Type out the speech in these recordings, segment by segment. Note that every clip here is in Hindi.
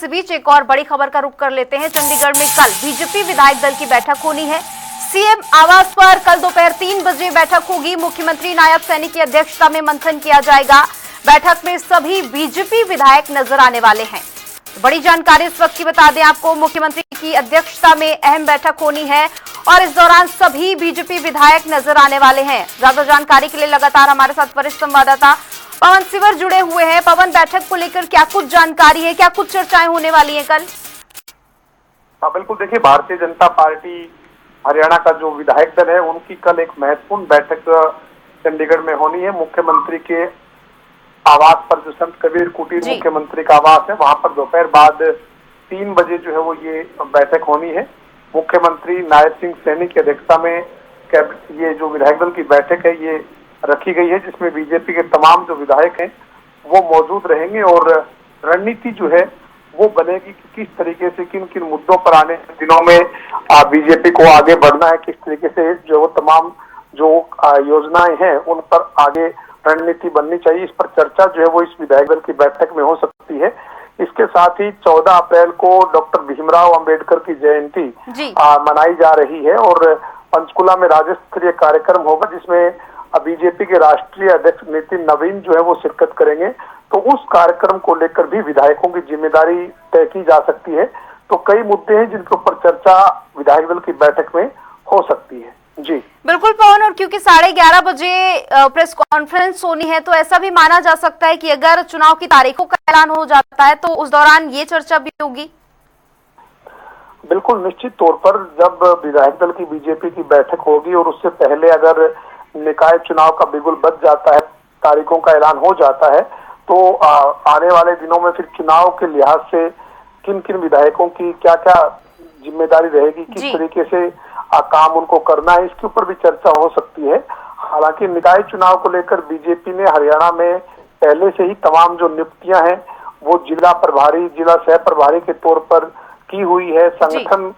इस बीच एक और बड़ी खबर का रुख कर लेते हैं। चंडीगढ़ में कल बीजेपी विधायक दल की बैठक होनी है। सीएम आवास पर कल दोपहर 3 बजे बैठक होगी। मुख्यमंत्री नायब सैनी की अध्यक्षता में मंथन किया जाएगा। बैठक में सभी बीजेपी विधायक नजर आने वाले हैं। बड़ी जानकारी इस वक्त की बता दें आपको, मुख्यमंत्री की अध्यक्षता में अहम बैठक होनी है और इस दौरान सभी बीजेपी विधायक नजर आने वाले हैं। ज्यादा जानकारी के लिए लगातार हमारे साथ वरिष्ठ संवाददाता पवन सिवर जुड़े हुए हैं। पवन, बैठक को लेकर क्या कुछ जानकारी है, क्या कुछ चर्चाएं होने वाली हैं कल? हाँ बिल्कुल, देखिए भारतीय जनता पार्टी हरियाणा का जो विधायक दल है उनकी कल एक महत्वपूर्ण बैठक चंडीगढ़ में होनी है। मुख्यमंत्री के आवास पर, जो संत कबीर कुटीर मुख्यमंत्री का आवास है, वहां पर दोपहर बाद 3 बजे जो है वो ये बैठक होनी है। मुख्यमंत्री नायब सिंह सैनी की अध्यक्षता में ये जो विधायक दल की बैठक है ये रखी गई है, जिसमें बीजेपी के तमाम जो विधायक हैं वो मौजूद रहेंगे और रणनीति जो है वो बनेगी कि किस तरीके से किन किन मुद्दों पर आने दिनों में बीजेपी को आगे बढ़ना है, किस तरीके से जो तमाम जो योजनाएं हैं उन पर आगे रणनीति बननी चाहिए। इस पर चर्चा जो है वो इस विधायक दल की बैठक में हो सकती है। इसके साथ ही 14 अप्रैल को डॉक्टर भीमराव अंबेडकर की जयंती मनाई जा रही है और पंचकुला में राज्य स्तरीय कार्यक्रम होगा, जिसमें बीजेपी के राष्ट्रीय अध्यक्ष नितिन नवीन जो है वो शिरकत करेंगे। तो उस कार्यक्रम को लेकर भी विधायकों की जिम्मेदारी तय की जा सकती है। तो कई मुद्दे हैं जिनके ऊपर चर्चा विधायक दल की बैठक में हो सकती है। जी बिल्कुल पवन, और क्योंकि 11:30 बजे प्रेस कॉन्फ्रेंस होनी है तो ऐसा भी माना जा सकता है कि अगर चुनाव की तारीखों का ऐलान हो जाता है तो उस दौरान ये चर्चा भी होगी। बिल्कुल, निश्चित तौर पर जब विधायक दल की बीजेपी की बैठक होगी और उससे पहले अगर निकाय चुनाव का बिगुल बज जाता है, तारीखों का ऐलान हो जाता है, तो आने वाले दिनों में फिर चुनाव के लिहाज से किन किन विधायकों की क्या क्या जिम्मेदारी रहेगी, किस तरीके से काम उनको करना है, इसके ऊपर भी चर्चा हो सकती है। हालांकि निकाय चुनाव को लेकर बीजेपी ने हरियाणा में पहले से ही तमाम जो नियुक्तियां हैं वो जिला प्रभारी, जिला सह प्रभारी के तौर पर की हुई है। संगठन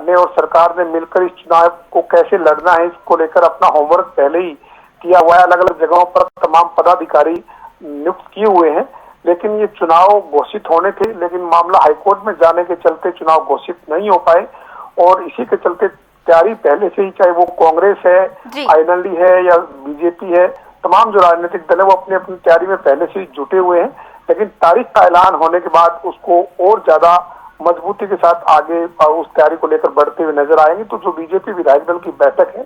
ने और सरकार ने मिलकर इस चुनाव को कैसे लड़ना है इसको लेकर अपना होमवर्क पहले ही किया हुआ है। अलग अलग जगहों पर तमाम पदाधिकारी नियुक्त किए हुए हैं, लेकिन ये चुनाव घोषित होने थे, लेकिन मामला हाईकोर्ट में जाने के चलते चुनाव घोषित नहीं हो पाए और इसी के चलते तैयारी पहले से ही, चाहे वो कांग्रेस है, आईएनएलडी है या बीजेपी है, तमाम जो राजनीतिक दल है वो अपनी अपनी तैयारी में पहले से ही जुटे हुए हैं। लेकिन तारीख का ऐलान होने के बाद उसको और ज्यादा मजबूती के साथ आगे उस तैयारी को लेकर बढ़ते हुए नजर आएंगे। तो जो बीजेपी विधायक दल की बैठक है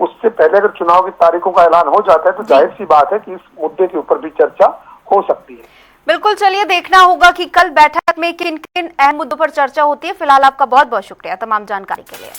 उससे पहले अगर चुनाव की तारीखों का ऐलान हो जाता है तो जाहिर सी बात है कि इस मुद्दे के ऊपर भी चर्चा हो सकती है। बिल्कुल, चलिए देखना होगा कि कल बैठक में किन किन अहम मुद्दों पर चर्चा होती है। फिलहाल आपका बहुत बहुत शुक्रिया तमाम जानकारी के लिए।